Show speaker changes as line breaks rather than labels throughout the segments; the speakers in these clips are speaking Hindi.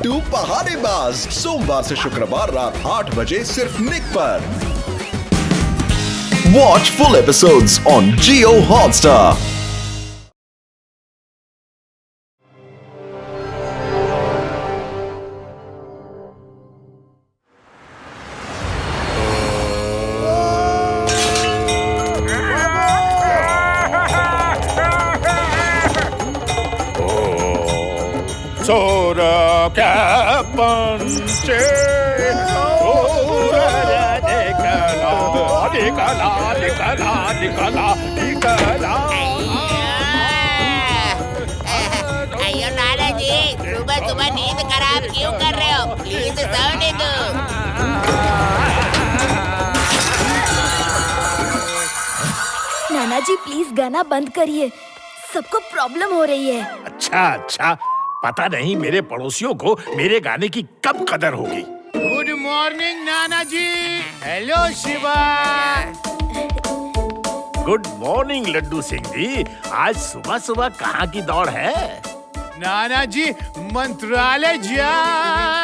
लट्टू पहाड़ेबाज, सोमवार से शुक्रवार रात 8 बजे सिर्फ निक पर। Watch full episodes on Jio Hotstar.
अयो नाना जी, सुबह सुबह नींद खराब क्यों कर रहे हो? प्लीज सोने दो।
नाना जी प्लीज गाना बंद करिए, सबको प्रॉब्लम हो रही है।
अच्छा, पता नहीं मेरे पड़ोसियों को मेरे गाने की कब कदर होगी।
गुड मॉर्निंग नाना ji. Hello Shiva.
Good morning Laddu Singh ji. आज सुबह सुबह कहाँ की दौड़ है?
नाना जी मंत्रालय जा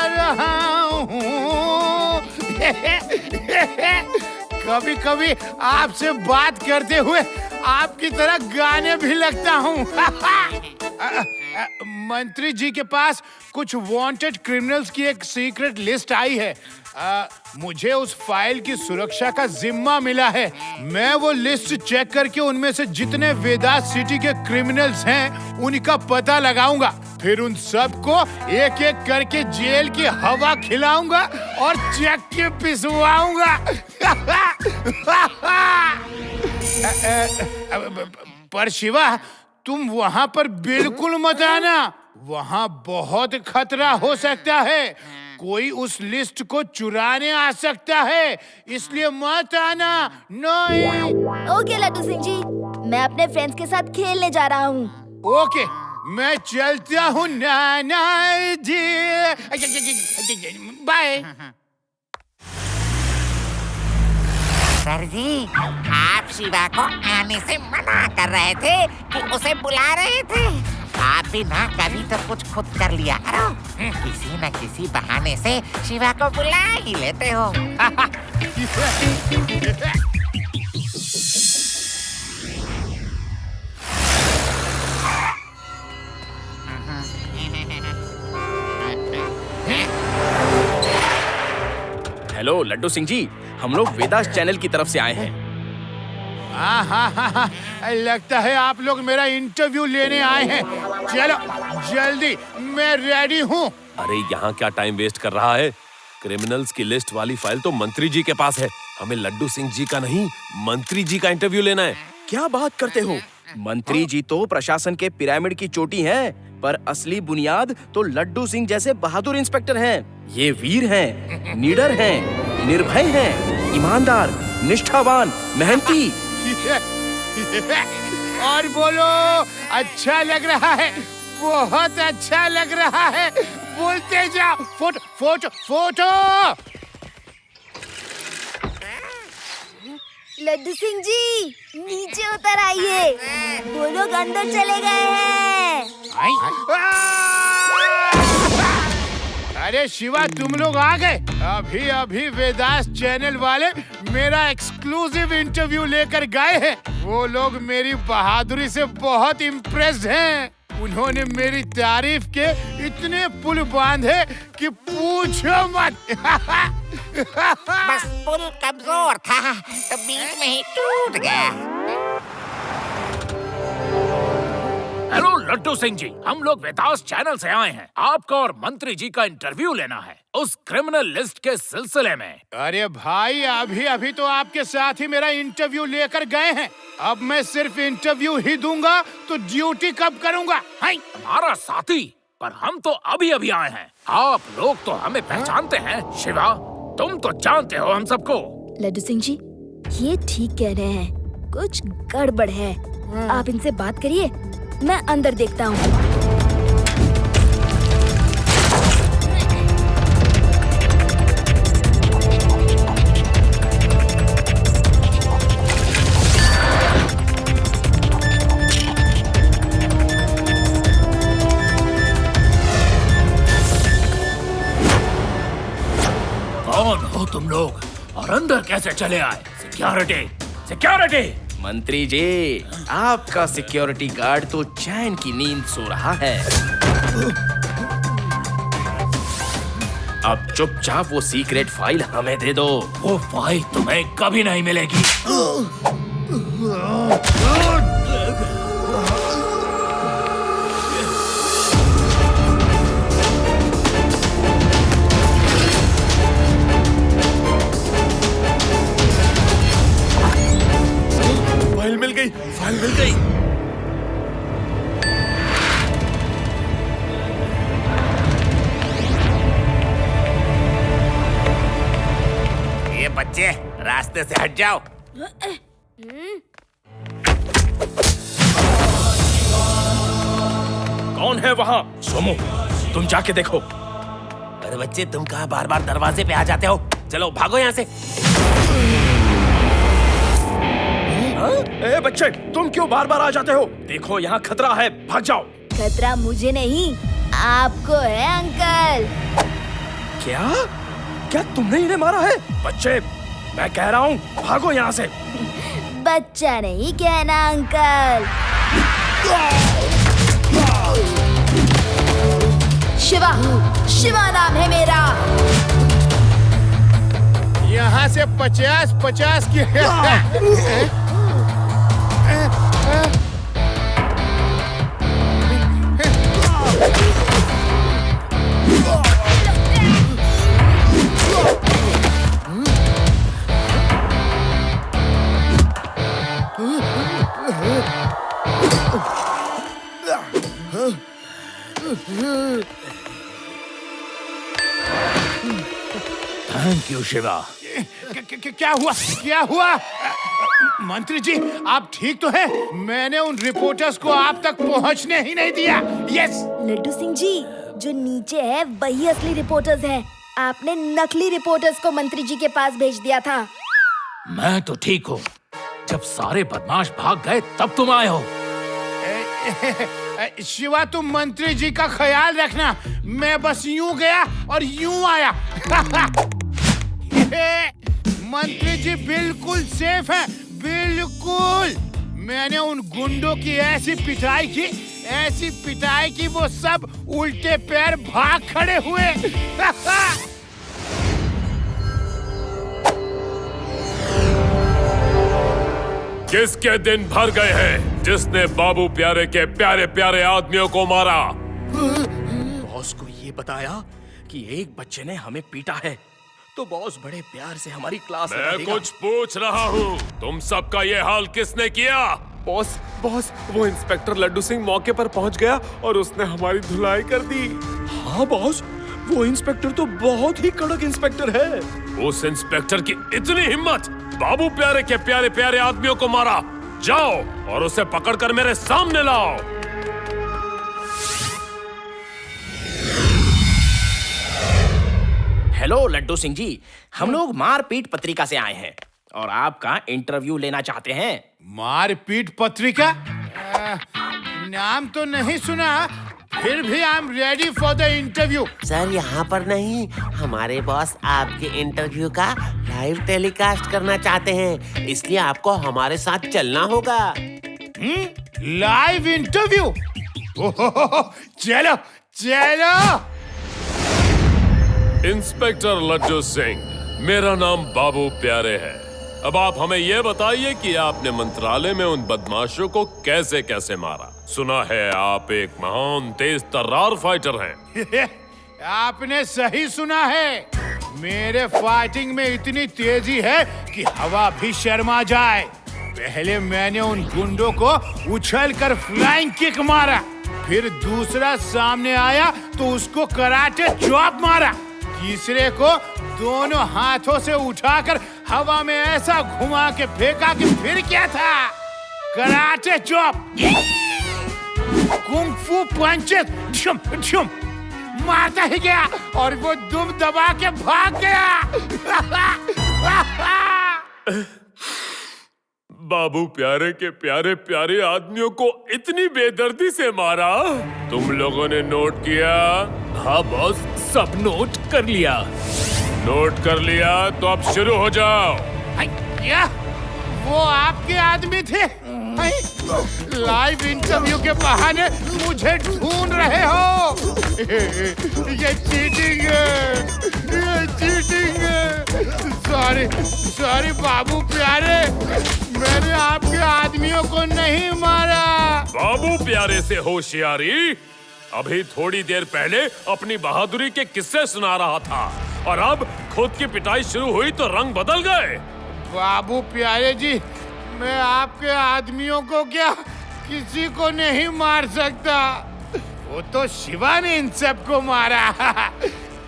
रहा हूँ। कभी कभी आपसे बात करते हुए आपकी तरह गाने भी लगता हूँ। मंत्री जी के पास कुछ वांटेड क्रिमिनल्स की एक सीक्रेट लिस्ट आई है। मुझे उस फाइल की सुरक्षा का जिम्मा मिला है। मैं वो लिस्ट चेक करके उनमें से जितने वेदास सिटी के क्रिमिनल्स हैं उनका पता लगाऊंगा। फिर उन सबको एक एक करके जेल की हवा खिलाऊंगा और चक्की पिसवाऊंगा। पर शिवा, तुम वहाँ पर बिल्कुल मत आना। वहाँ बहुत खतरा हो सकता है। कोई उस लिस्ट को चुराने आ सकता है, इसलिए मत आना। नहीं।
ओके लड्डू सिंह जी, मैं अपने फ्रेंड्स के साथ खेलने जा रहा हूँ।
ओके, मैं चलता हूँ नाना जी। बाय।
सर जी, आप शिवा को आने से मना कर रहे थे कि उसे बुला रहे थे। आप भी ना कभी तो कुछ खुद कर लिया करो। किसी न किसी बहाने से शिवा को बुला ही लेते हो।
हेलो लड्डू सिंह जी, हम लोग वेदास चैनल की तरफ से आए हैं।
हाँ, लगता है आप लोग मेरा इंटरव्यू लेने आए हैं। चलो जल्दी, मैं रेडी हूँ।
अरे यहाँ क्या टाइम वेस्ट कर रहा है? क्रिमिनल्स की लिस्ट वाली फाइल तो मंत्री जी के पास है। हमें लड्डू सिंह जी का नहीं, मंत्री जी का इंटरव्यू लेना है।
क्या बात करते हो? मंत्री जी तो प्रशासन के पिरामिड की चोटी हैं, पर असली बुनियाद तो लड्डू सिंह जैसे बहादुर इंस्पेक्टर हैं। ये वीर हैं, निडर हैं, निर्भय हैं, ईमानदार, निष्ठावान, मेहनती।
और बोलो, अच्छा लग रहा है, बहुत अच्छा लग रहा है। बोलते जाओ। Photo photo photo.
Laddu Singh ji नीचे उतर आइए, वो लोग अंदर चले गए हैं।
अरे शिवा, तुम लोग आ गए। अभी अभी वेदास चैनल वाले मेरा एक्सक्लूसिव इंटरव्यू लेकर गए हैं। वो लोग मेरी बहादुरी से बहुत इम्प्रेस्ड हैं। उन्होंने मेरी तारीफ के इतने पुल बांधे कि पूछो मत।
बस पुल कमजोर था तो बीच में ही टूट गया।
हेलो लड्डू सिंह जी, हम लोग वेदास चैनल से आए हैं। आपका और मंत्री जी का इंटरव्यू लेना है उस क्रिमिनल लिस्ट के सिलसिले में।
अरे भाई, अभी अभी तो आपके साथ ही मेरा इंटरव्यू लेकर गए हैं। अब मैं सिर्फ इंटरव्यू ही दूंगा तो ड्यूटी कब करूंगा?
हमारा साथी, पर हम तो अभी अभी आए हैं। आप लोग तो हमें पहचानते हैं। शिवा, तुम तो जानते हो हम सबको।
लड्डू सिंह जी ये ठीक कह रहे हैं, कुछ गड़बड़ है। आप इनसे बात करिए, मैं अंदर देखता हूँ।
हो तुम लोग और अंदर कैसे चले आए? Security, security!
मंत्री जी, आपका सिक्योरिटी गार्ड तो चैन की नींद सो रहा है। अब चुपचाप वो सीक्रेट फाइल हमें दे दो।
वो फाइल तुम्हें कभी नहीं मिलेगी।
फाइल मिल गई, फाइल मिल गई।
ये बच्चे रास्ते से हट जाओ।
कौन है वहाँ? सोमू, तुम जाके देखो।
अरे बच्चे, तुम कहाँ बार बार दरवाजे पे आ जाते हो? चलो भागो यहाँ से।
ए बच्चे, तुम क्यों बार बार आ जाते हो? देखो यहाँ खतरा है, भाग जाओ।
खतरा मुझे नहीं, आपको है अंकल।
क्या? क्या तुमने इन्हें मारा है? बच्चे, मैं कह रहा हूँ भागो यहाँ से।
बच्चा नहीं कहना अंकल। शिवा, शिवा नाम है मेरा।
यहाँ से 50-50 की
थैंक यू शिवा।
क्या हुआ? क्या हुआ? मंत्री जी, आप ठीक तो हैं? मैंने उन रिपोर्टर्स को आप तक पहुंचने ही नहीं दिया। यस।
लड्डू सिंह जी, जो नीचे है वही असली रिपोर्टर्स हैं। आपने नकली रिपोर्टर्स को मंत्री जी के पास भेज दिया था।
मैं तो ठीक हूँ। जब सारे बदमाश भाग गए तब तुम आए हो।
शिवा, तुम मंत्री जी का ख्याल रखना। मैं बस यूं गया और यूं आया। मंत्री जी बिल्कुल सेफ है, बिल्कुल। मैंने उन गुंडों की ऐसी पिटाई की वो सब उल्टे पैर भाग खड़े हुए।
किसके दिन भर गए हैं जिसने बाबू प्यारे के प्यारे प्यारे आदमियों को मारा?
बॉस को ये बताया कि एक बच्चे ने हमें पीटा है, तो बॉस बड़े प्यार से हमारी क्लास
मैं कुछ पूछ रहा हूँ, तुम सबका ये हाल किसने किया?
बॉस, वो इंस्पेक्टर लड्डू सिंह मौके पर पहुंच गया और उसने हमारी धुलाई कर दी।
हाँ बॉस, वो इंस्पेक्टर तो बहुत ही कड़क इंस्पेक्टर है।
उस इंस्पेक्टर की इतनी हिम्मत, बाबू प्यारे के प्यारे प्यारे आदमियों को मारा। जाओ और उसे पकड़कर मेरे सामने लाओ।
हेलो लड्डू सिंह जी, हम लोग मारपीट पत्रिका से आए हैं और आपका इंटरव्यू लेना चाहते हैं।
मारपीट पत्रिका? नाम तो नहीं सुना, फिर भी I am ready for the interview.
Sir, यहाँ पर नहीं, हमारे बॉस आपके इंटरव्यू का लाइव टेलीकास्ट करना चाहते हैं, इसलिए आपको हमारे साथ चलना होगा।
Live interview? चलो चलो।
इंस्पेक्टर लड्डू सिंह, मेरा नाम बाबू प्यारे है। अब आप हमें यह बताइए कि आपने मंत्रालय में उन बदमाशों को कैसे कैसे मारा? सुना है आप एक महान तेज तर्रार फाइटर हैं।
आपने सही सुना है। मेरे फाइटिंग में इतनी तेजी है कि हवा भी शर्मा जाए। पहले मैंने उन गुंडों को उछलकर फ्लाइंग किक मारा, फिर दूसरा सामने आया तो उसको कराटे चॉप मारा, तीसरे को दोनों हाथों से उठाकर हवा में ऐसा घुमा के फेंका कि फिर क्या था? कराटे चॉप, कुंग फू पंचेस, झुम झुम मारता ही गया और वो दुम दबा के भाग गया।
बाबू प्यारे के प्यारे प्यारे आदमियों को इतनी बेदर्दी से मारा? तुम लोगों ने नोट किया?
हाँ बॉस, सब नोट कर लिया।
नोट कर लिया तो अब शुरू हो जाओ।
क्या वो आपके आदमी थे? लाइव इंटरव्यू के बहाने मुझे ढूंढ रहे हो? ये चीटिंग है, ये चीटिंग है। सॉरी बाबू प्यारे, मैंने आपके आदमियों को नहीं मारा।
बाबू प्यारे से होशियारी? अभी थोड़ी देर पहले अपनी बहादुरी के किस्से सुना रहा था और अब खुद की पिटाई शुरू हुई तो रंग बदल गए।
बाबू प्यारे जी, मैं आपके आदमियों को क्या किसी को नहीं मार सकता। वो तो शिवा ने इन सबको मारा।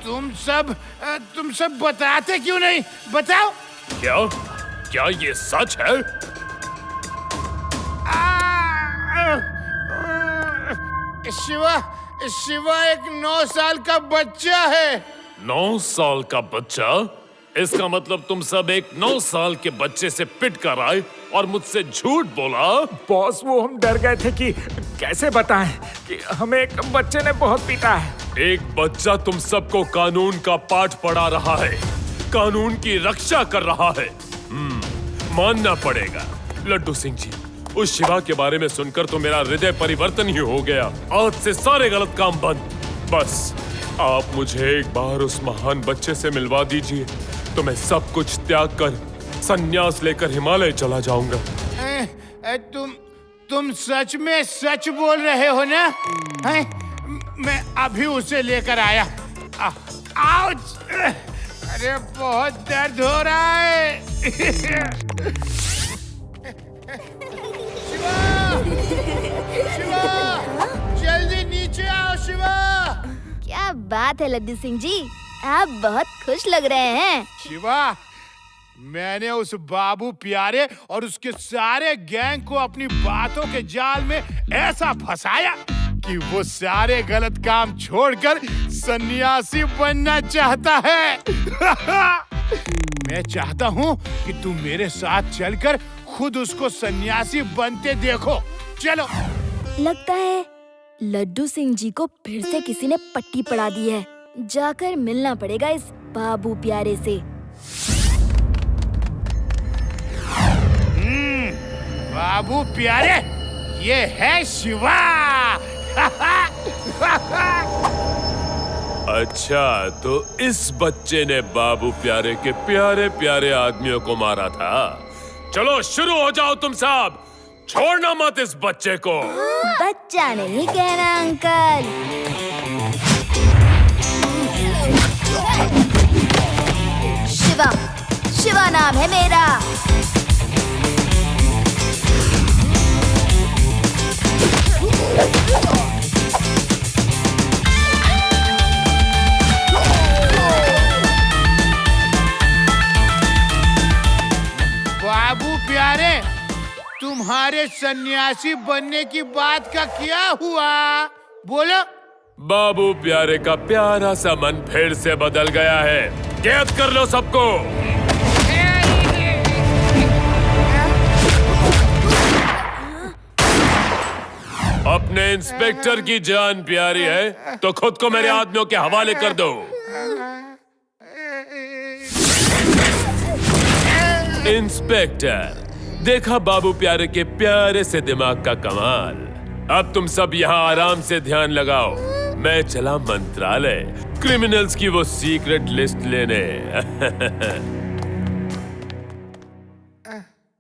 तुम सब बताते क्यों नहीं? बताओ।
क्या ये सच है?
शिवा एक 9 साल का बच्चा है।
9 साल का बच्चा? इसका मतलब तुम सब एक 9 साल के बच्चे से पिट कर आए और मुझसे झूठ बोला?
बॉस, वो हम डर गए थे कि कैसे बताएं कि हमें एक बच्चे ने बहुत पीटा है।
एक बच्चा तुम सबको कानून का पाठ पढ़ा रहा है, कानून की रक्षा कर रहा है। मानना पड़ेगा लड्डू सिंह जी, उस शिवा के बारे में सुनकर तो मेरा हृदय परिवर्तन ही हो गया। आज से सारे गलत काम बंद। बस आप मुझे एक बार उस महान बच्चे से मिलवा दीजिए तो मैं सब कुछ त्याग कर संन्यास लेकर हिमालय चला जाऊंगा।
तुम सच में सच बोल रहे हो ना? मैं अभी उसे लेकर आया। आउच! अरे बहुत दर्द हो रहा है। शिवा, जल्दी नीचे आओ शिवा।
क्या बात है लड्डू सिंह जी, आप बहुत खुश लग रहे हैं।
शिवा, मैंने उस बाबू प्यारे और उसके सारे गैंग को अपनी बातों के जाल में ऐसा फंसाया कि वो सारे गलत काम छोड़कर सन्यासी बनना चाहता है। मैं चाहता हूँ कि तुम मेरे साथ चलकर खुद उसको सन्यासी बनते देखो। चलो।
लगता है लड्डू सिंह जी को फिर से किसी ने पट्टी पड़ा दी है। जाकर मिलना पड़ेगा इस बाबू प्यारे से।
बाबू प्यारे, ये है शिवा।
अच्छा, तो इस बच्चे ने बाबू प्यारे के प्यारे प्यारे आदमियों को मारा था। चलो शुरू हो जाओ तुम सब, छोड़ना मत इस बच्चे को।
बच्चा नहीं कहना अंकल। शिवा नाम है मेरा।
बाबू प्यारे, तुम्हारे सन्यासी बनने की बात का क्या हुआ? बोलो।
बाबू प्यारे का प्यारा सा मन फिर से बदल गया है। कैद कर लो सबको। अपने इंस्पेक्टर की जान प्यारी है तो खुद को मेरे आदमियों के हवाले कर दो। इंस्पेक्टर, देखा बाबू प्यारे के प्यारे से दिमाग का कमाल। अब तुम सब यहाँ आराम से ध्यान लगाओ। मैं चला मंत्रालय क्रिमिनल्स की वो सीक्रेट लिस्ट लेने।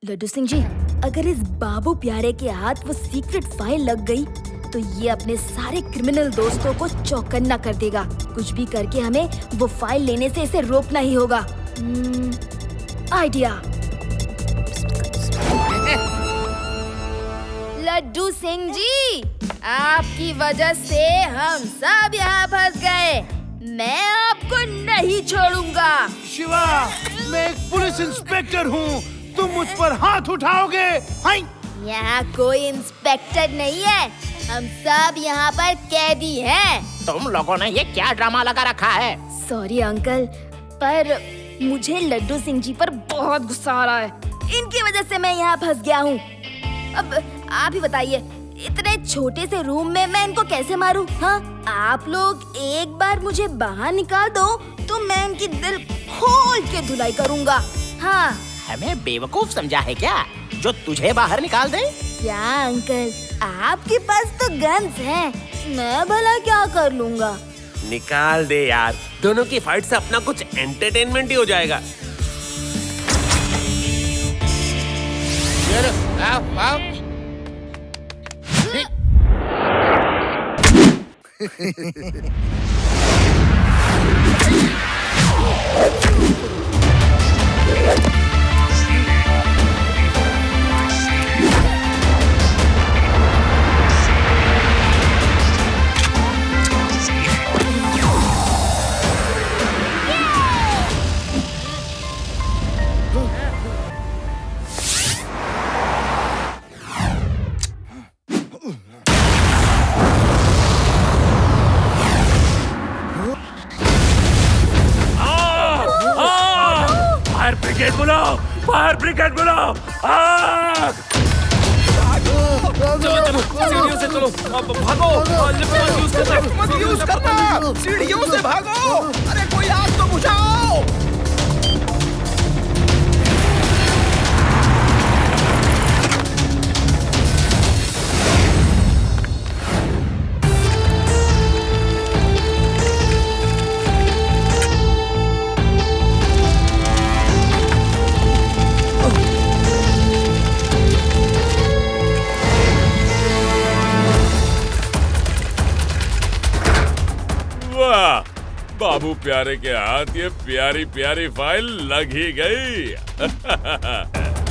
लड्डू सिंह जी, अगर इस बाबू प्यारे के हाथ वो सीक्रेट फाइल लग गई तो ये अपने सारे क्रिमिनल दोस्तों को चौकन्ना कर देगा। कुछ भी करके हमें वो फाइल लेने से इसे रोकना ही होगा। आइडिया। लड्डू सिंह जी, आपकी वजह से हम सब यहाँ फंस गए। मैं आपको नहीं छोड़ूंगा।
शिवा, मैं एक पुलिस इंस्पेक्टर हूँ, तुम मुझ पर हाथ उठाओगे?
यहाँ कोई इंस्पेक्टर नहीं है, हम सब यहाँ पर कैदी हैं।
तुम लोगों ने ये क्या ड्रामा लगा रखा है?
सॉरी अंकल, पर मुझे लड्डू सिंह जी पर बहुत गुस्सा आ रहा है। इनकी वजह से मैं यहाँ फंस गया हूँ। अब आप ही बताइए, इतने छोटे से रूम में मैं इनको कैसे मारूं? हाँ, आप लोग एक बार मुझे बाहर निकाल दो तो मैं इनकी दिल खोल के धुलाई करूंगा। हाँ।
हमें बेवकूफ समझा है क्या जो तुझे बाहर निकाल दे?
क्या अंकल, आपके पास तो गन्स हैं, मैं भला क्या कर लूंगा?
निकाल दे यार, दोनों की फाइट से अपना कुछ एंटरटेनमेंट ही हो जाएगा।
फायर ब्रिगेड बुलाओ!
सीढ़ियों से चलो, भागो! लिफ्ट मत यूज करना! सीढ़ियों से भागो! अरे कोई आग तो बुझाओ!
बाबू प्यारे के हाथ ये प्यारी प्यारी फाइल लग ही गई।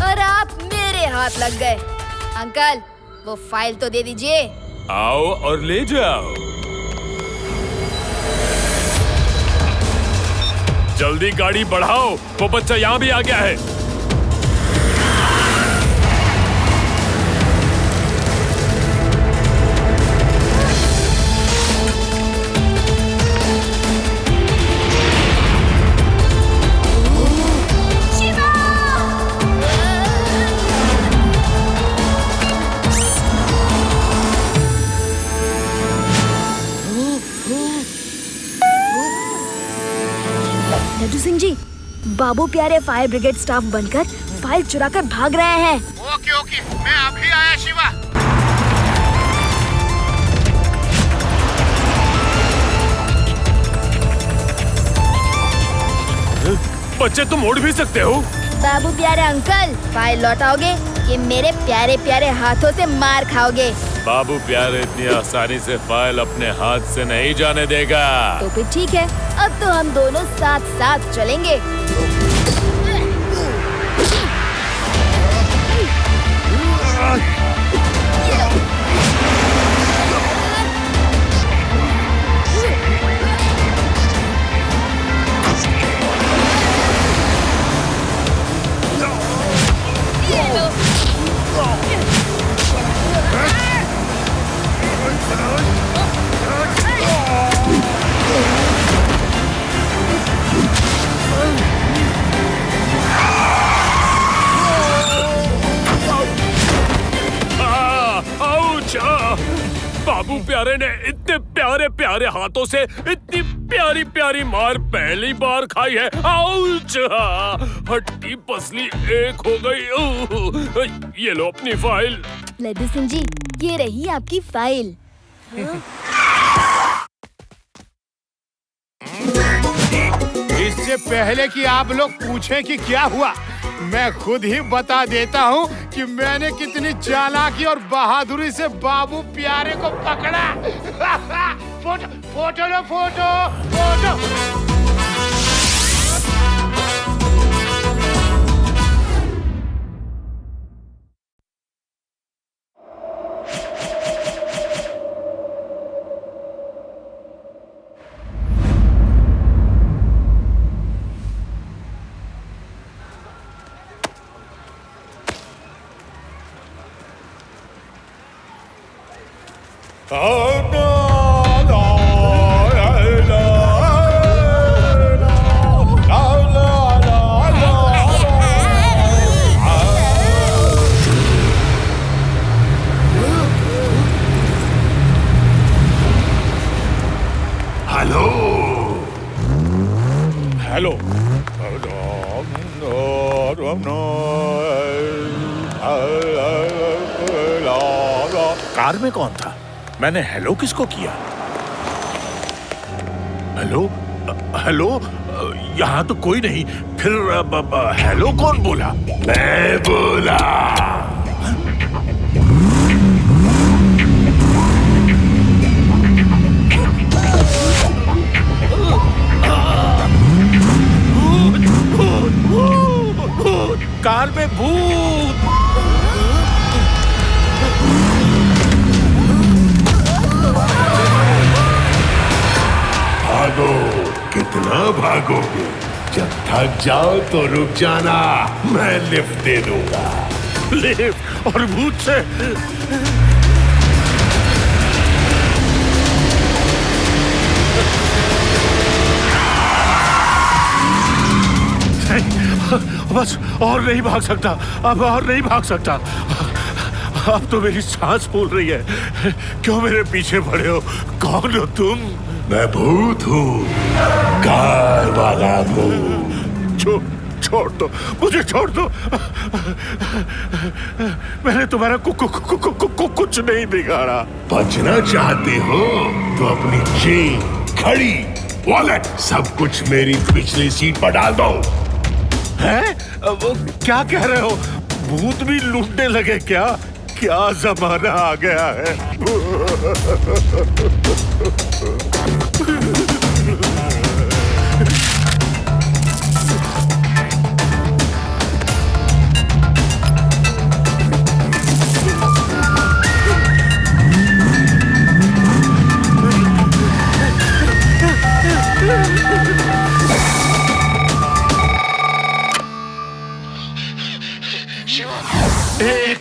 और आप मेरे हाथ लग गए। अंकल, वो फाइल तो दे दीजिए।
आओ और ले जाओ। जल्दी गाड़ी बढ़ाओ, वो बच्चा यहाँ भी आ गया है।
लड्डू सिंह जी, बाबू प्यारे फायर ब्रिगेड स्टाफ बनकर फाइल चुराकर भाग रहे हैं।
ओके ओके, मैं अभी आया शिवा।
बच्चे तुम उड़ भी सकते हो।
बाबू प्यारे अंकल, फाइल लौटाओगे कि मेरे प्यारे प्यारे हाथों से मार खाओगे?
बाबू प्यारे इतनी आसानी से फाइल अपने हाथ से नहीं जाने देगा।
तो फिर ठीक है, अब तो हम दोनों साथ साथ चलेंगे।
बाबू प्यारे ने इतने प्यारे प्यारे हाथों से इतनी प्यारी प्यारी मार पहली बार खाई है। आउच! हड्डी पसली एक हो गई। ये लो अपनी फाइल।
लड्डू सिंह जी, ये रही आपकी फाइल।
इससे पहले कि आप लोग पूछें कि क्या हुआ, मैं खुद ही बता देता हूँ कि मैंने कितनी चालाकी और बहादुरी से बाबू प्यारे को पकड़ा। फोटो फोटो लो, फोटो फोटो। हेलो। कार में कौन था? मैंने हेलो किसको किया? हेलो हेलो, यहाँ तो कोई नहीं। फिर हेलो कौन बोला? मैं बोला। कार में भूत।
भागो, कितना भागोगे? जब थक जाओ तो रुक जाना, मैं लिफ्ट दे दूंगा।
लिफ्ट और भूत से? बस और नहीं भाग सकता, अब और नहीं भाग सकता। अब तो मेरी सांस फूल रही है। क्यों मेरे पीछे पड़े हो? कौन हो तुम?
मैं भूत हूँ, कार वाला भूत।
छोड़ दो, मुझे छोड़ दो। मैंने तुम्हारा कुछ नहीं बिगाड़ा।
बचना चाहते हो तो अपनी चेन, घड़ी, वॉलेट सब कुछ मेरी पिछली सीट पर डाल दो।
हैं? क्या कह रहे हो? भूत भी लूटने लगे क्या? क्या जमाना आ गया है?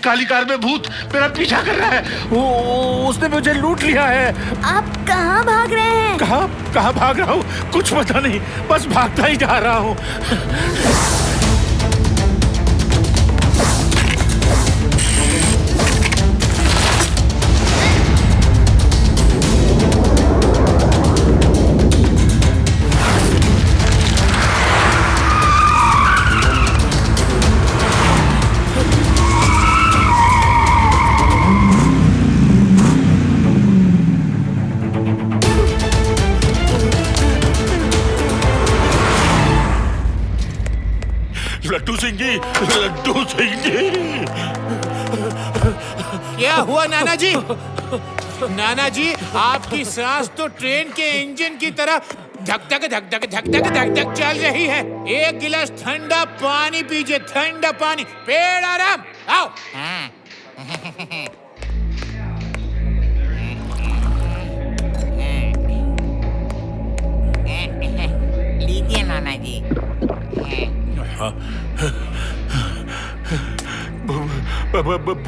काली कार में भूत मेरा पीछा कर रहा है। उसने मुझे लूट लिया है।
आप कहाँ भाग रहे हैं?
कहाँ भाग रहा हूँ? कुछ पता नहीं, बस भागता ही जा रहा हूँ। लड्डू सिंह जी, लड्डू सिंह जी।
क्या हुआ नाना जी? नाना जी, आपकी सांस तो ट्रेन के इंजन की तरह धक धक धक धक धक धक धक धक चल रही है। एक गिलास ठंडा पानी पीजिए, ठंडा पानी। पेड़ आराम, आओ।
लीजिए नाना जी।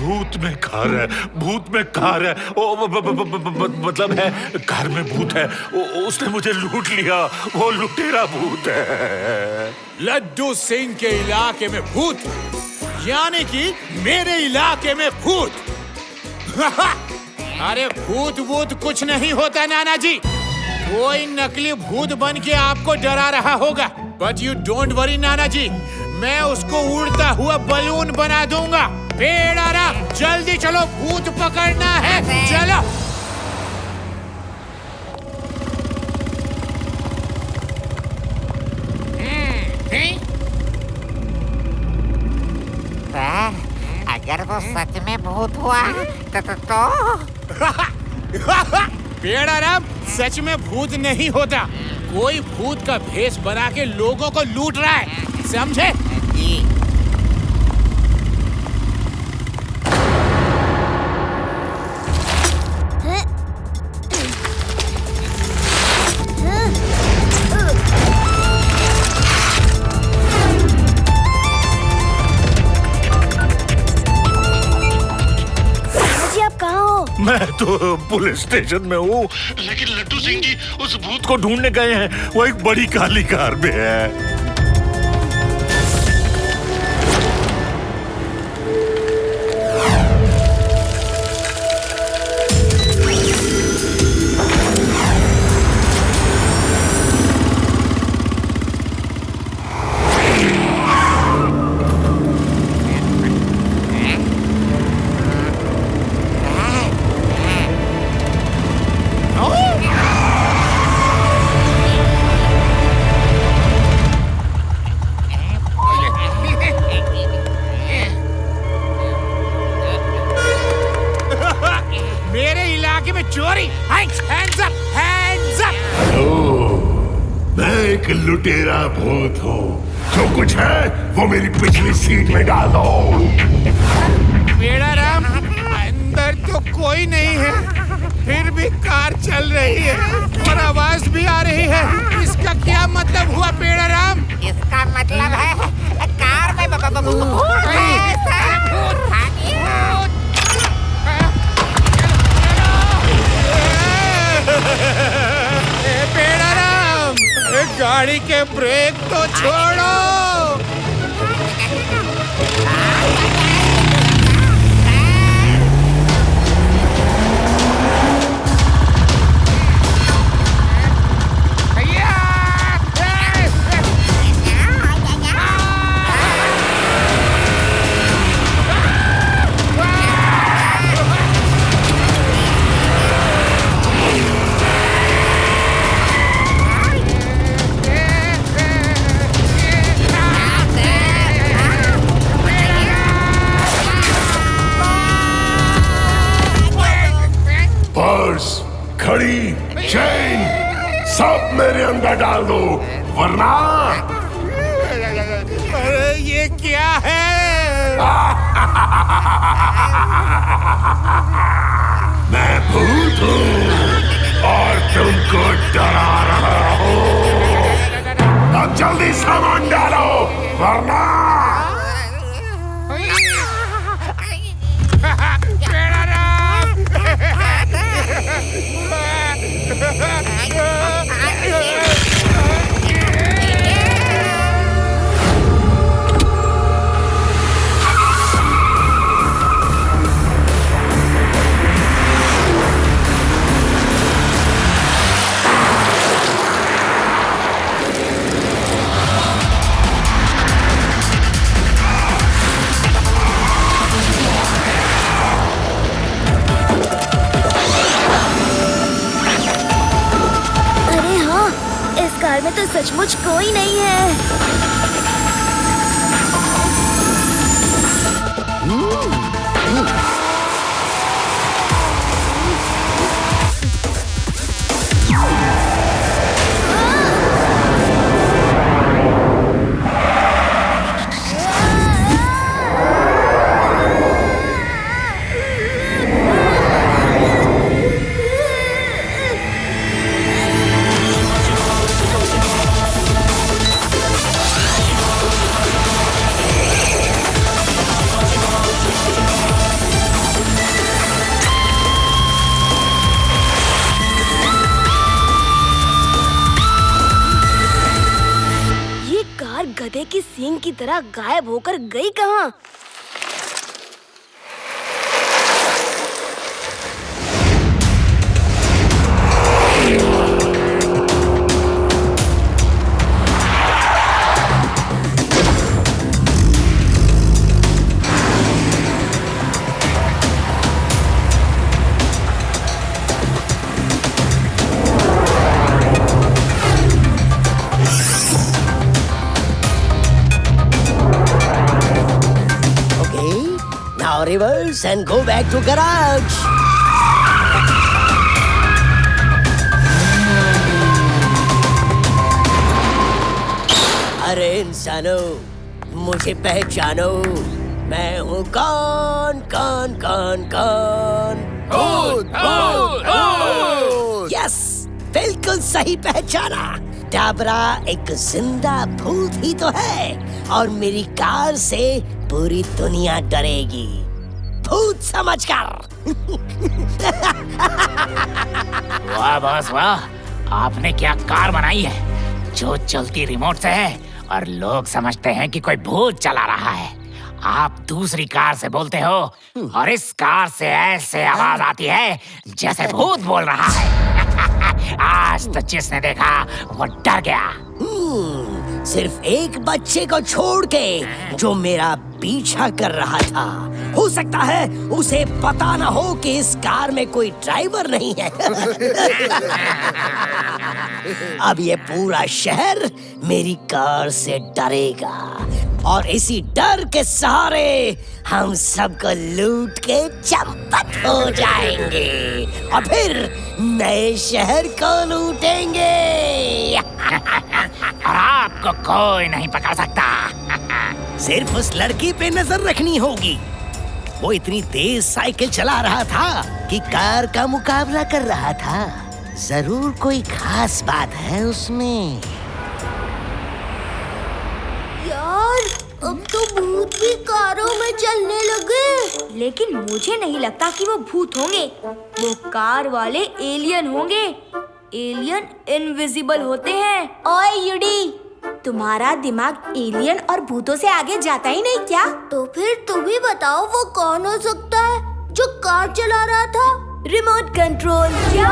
भूत में कार है, भूत में कार है। मतलब है कार में भूत है। उसने मुझे लूट लिया। वो लुटेरा भूत है।
लड्डू सिंह के इलाके में भूत, यानी कि मेरे इलाके में भूत। अरे भूत वूत कुछ नहीं होता नाना जी। कोई नकली भूत बन के आपको डरा रहा होगा। बट यू डोंट वरी नाना जी, मैं उसको उड़ता हुआ बलून बना दूंगा। पेड़ आराम, जल्दी चलो, भूत पकड़ना है। चलो।
अगर वो सच में भूत हुआ तो
पेड़ आराम, सच में भूत नहीं होता। कोई भूत का भेष बना के लोगों को लूट रहा है, समझे?
जी।
मैं तो पुलिस स्टेशन में हूँ, लेकिन लड्डू सिंह जी उस भूत को ढूंढने गए हैं। वो एक बड़ी काली कार में है।
एक लुटेरा भूत हूँ। जो कुछ है वो मेरी पिछली सीट में डाल दो।
बेड़ा राम, अंदर तो कोई नहीं है, फिर भी कार चल रही है और आवाज भी आ रही है। इसका क्या मतलब हुआ बेड़ा राम?
इसका मतलब है कार में भूत है।
बेड़ा राम, गाड़ी के ब्रेक तो छोड़ो।
पर्स, घड़ी, चेन सब मेरे अंदर डाल दो, वरना
अरे ये क्या है?
मैं भूत हूँ और तुमको डरा रहा हूँ। अब जल्दी सामान डालो, वरना
बेड़ा राम।
कार में तो सचमुच कोई नहीं है। गधे की सींग की तरह गायब होकर गई कहाँ?
Reverse and go back to garage. अरे इंसानों, मुझे पहचानो, मैं हूँ कौन कौन कौन कौन? यस, बिल्कुल सही पहचाना। टाबरा एक जिंदा भूत ही तो है और मेरी कार से पूरी दुनिया डरेगी। भूत समझकर।
वाह बॉस वाह, आपने क्या कार बनाई है जो चलती रिमोट से है और लोग समझते हैं कि कोई भूत चला रहा है। आप दूसरी कार से बोलते हो और इस कार से ऐसे आवाज आती है जैसे भूत बोल रहा है। आज तो जिसने देखा वो डर गया।
सिर्फ एक बच्चे को छोड़ के जो मेरा पीछा कर रहा था। हो सकता है उसे पता ना हो कि इस कार में कोई ड्राइवर नहीं है। अब ये पूरा शहर मेरी कार से डरेगा और इसी डर के सहारे हम सबको लूट के चंपत हो जाएंगे और फिर नए शहर को लूटेंगे।
आपको कोई नहीं पकड़ सकता।
सिर्फ उस लड़की पे नजर रखनी होगी। वो इतनी तेज साइकिल चला रहा था कि कार का मुकाबला कर रहा था। जरूर कोई खास बात है उसमें।
यार, अब तो भूत भी कारों में चलने लगे। लेकिन मुझे नहीं लगता कि वो भूत होंगे। वो कार वाले एलियन होंगे। एलियन इनविजिबल होते हैं। ओए यूडी, तुम्हारा दिमाग एलियन और भूतों से आगे जाता ही नहीं क्या? तो फिर तुम ही बताओ वो कौन हो सकता है जो कार चला रहा था? Remote control. क्या?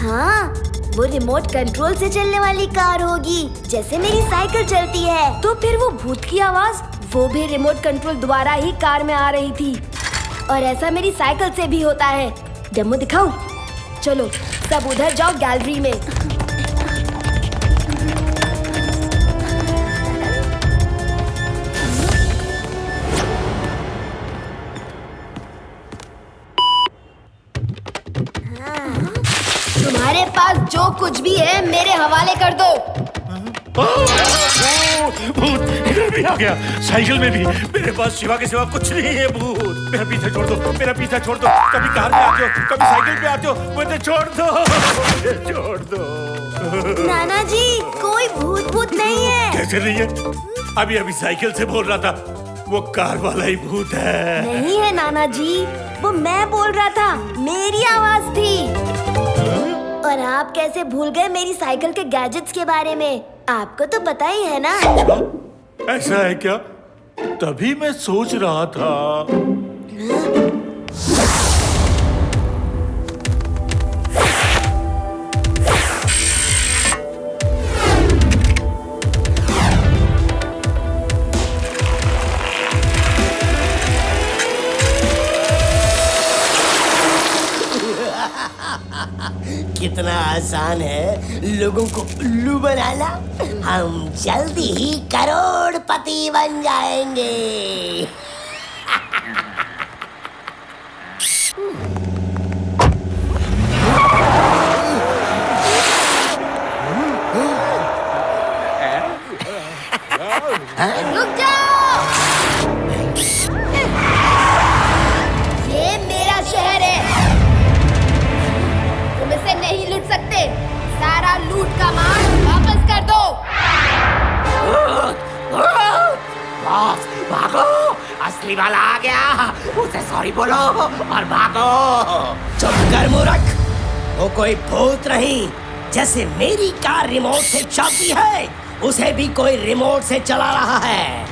हाँ, वो रिमोट कंट्रोल से चलने वाली कार होगी, जैसे मेरी साइकिल चलती है। तो फिर वो भूत की आवाज वो भी रिमोट कंट्रोल द्वारा ही कार में आ रही थी। और ऐसा मेरी साइकिल से भी होता है। डेमो दिखाऊं? चलो सब उधर जाओ गैलरी में। तुम्हारे पास जो कुछ भी है मेरे हवाले कर दो।
भूत इधर भी आ गया, साइकिल में भी। मेरे पास शिवा के सिवा कुछ नहीं है। भूत, मेरा पीछा छोड़ दो, मेरा पीछा छोड़ दो। कभी कार पे आते हो, कभी साइकिल पे आते हो, मुझे छोड़ दो, मुझे छोड़ दो।
नाना जी, कोई भूत नहीं है।
कैसे नहीं है? अभी अभी साइकिल से बोल रहा था। वो कार वाला ही भूत है।
नहीं है नाना जी, वो मैं बोल रहा था, मेरी आवाज थी। और आप कैसे भूल गए मेरी साइकिल के गैजेट्स के बारे में? आपको तो पता ही है ना।
ऐसा है क्या? तभी मैं सोच रहा था।
कितना आसान है लोगों को उल्लू बनाना। हम जल्दी ही करोड़पति बन जाएंगे।
रुक जाओ, ये मेरा शहर है। तुम इसे नहीं लूट सकते। सारा लूट का माल वापस कर दो।
बॉस, भागो, असली वाला आ गया। उसे सॉरी बोलो और भागो।
चुप कर मूर्ख, वो कोई भूत नहीं। जैसे मेरी कार रिमोट से चलती है, उसे भी कोई रिमोट से चला रहा है।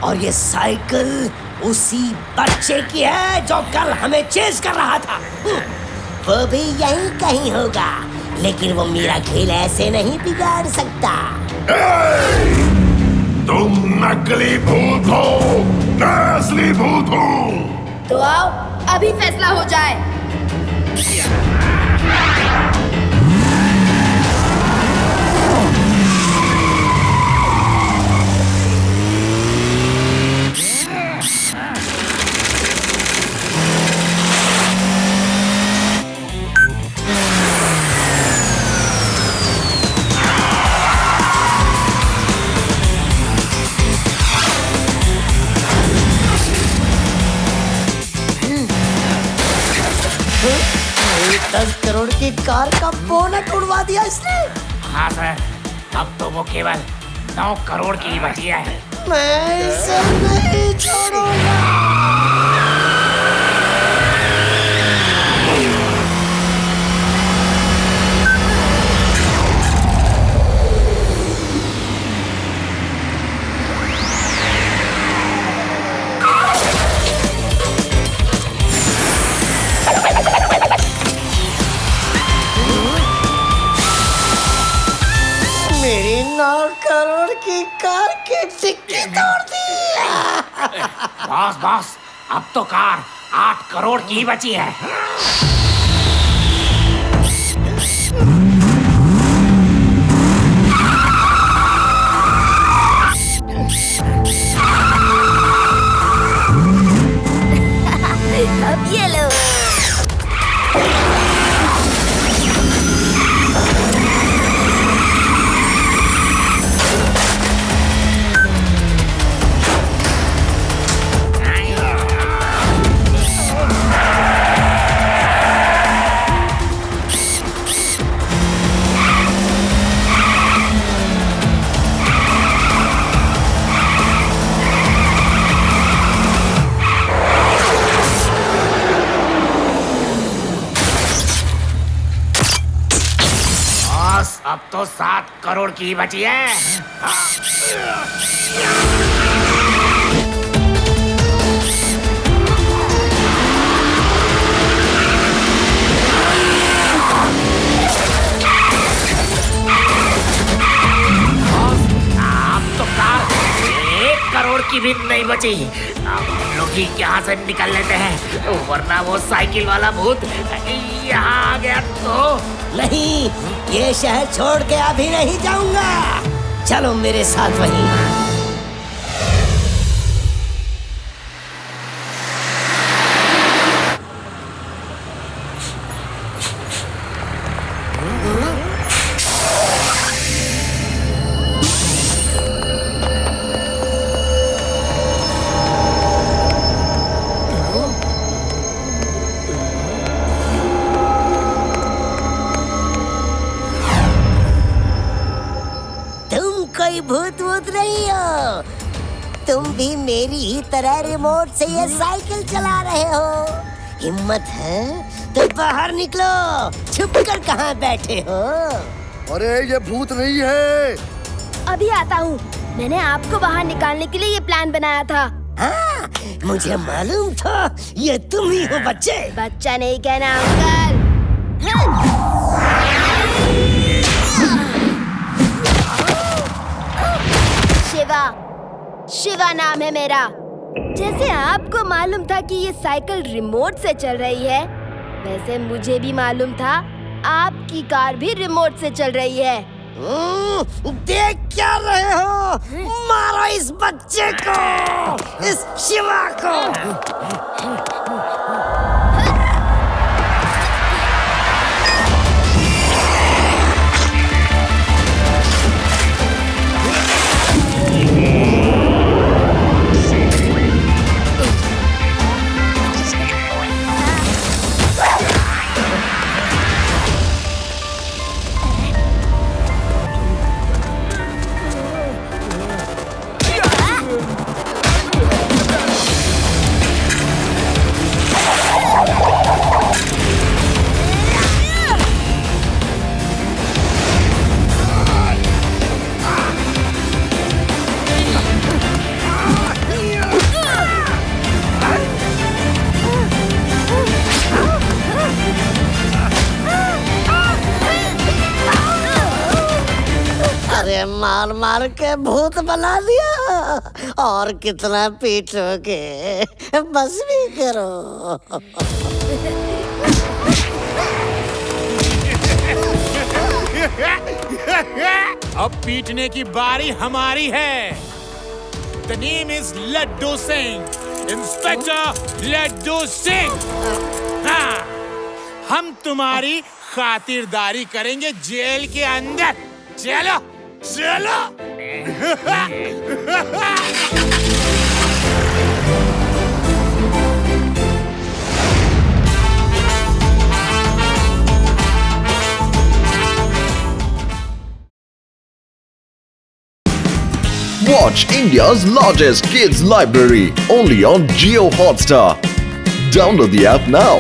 और ये साइकिल उसी बच्चे की है जो कल हमें चेस कर रहा था। वो भी यहीं कहीं होगा, लेकिन वो मेरा खेल ऐसे नहीं बिगाड़ सकता।
तुम नकली भूत हो, मैं असली भूत हूँ।
तो आओ, अभी फैसला हो जाए।
दस करोड़ की कार का बोनट उड़वा दिया इसने।
हाँ सर, अब तो वो केवल 9 करोड़ की ही बची है।
मैं इसे नहीं छोड़ूंगा। मेरी 9 करोड़ की कार की डिक्की तोड़ दी।
बॉस बॉस, अब तो कार 8 करोड़ की ही बची है।
अब ये लो।
करोड़ की ही बची है। अब तो कार 1 करोड़ की भी नहीं बची। अब हम लोग ही यहाँ से निकल लेते हैं, वरना वो साइकिल वाला भूत यहाँ आ गया तो।
नहीं, ये शहर छोड़ के अभी नहीं जाऊंगा। चलो मेरे साथ वहीं। कोई भूत वूत नहीं हो, तुम भी मेरी ही तरह रिमोट से ये साइकिल चला रहे हो। हिम्मत है तो बाहर निकलो, छुप कर कहाँ बैठे हो?
अरे ये भूत नहीं है।
अभी आता हूँ। मैंने आपको बाहर निकालने के लिए ये प्लान बनाया था।
हाँ, मुझे मालूम था ये तुम ही हो बच्चे।
बच्चा नहीं कहना अंकल। शिवा नाम है मेरा। जैसे आपको मालूम था कि ये साइकिल रिमोट से चल रही है, वैसे मुझे भी मालूम था आपकी कार भी रिमोट से चल रही है।
देख क्या रहे हो? मारो इस बच्चे को, इस शिवा को। मार मार के भूत बना दिया। और कितना पीटोगे, बस भी करो।
अब पीटने की बारी हमारी है। The name is Laddu Singh, inspector Laddu Singh. हाँ, हम तुम्हारी खातिरदारी करेंगे जेल के अंदर। चलो चलो।
Watch India's largest kids library only on Jio Hotstar. Download the app now.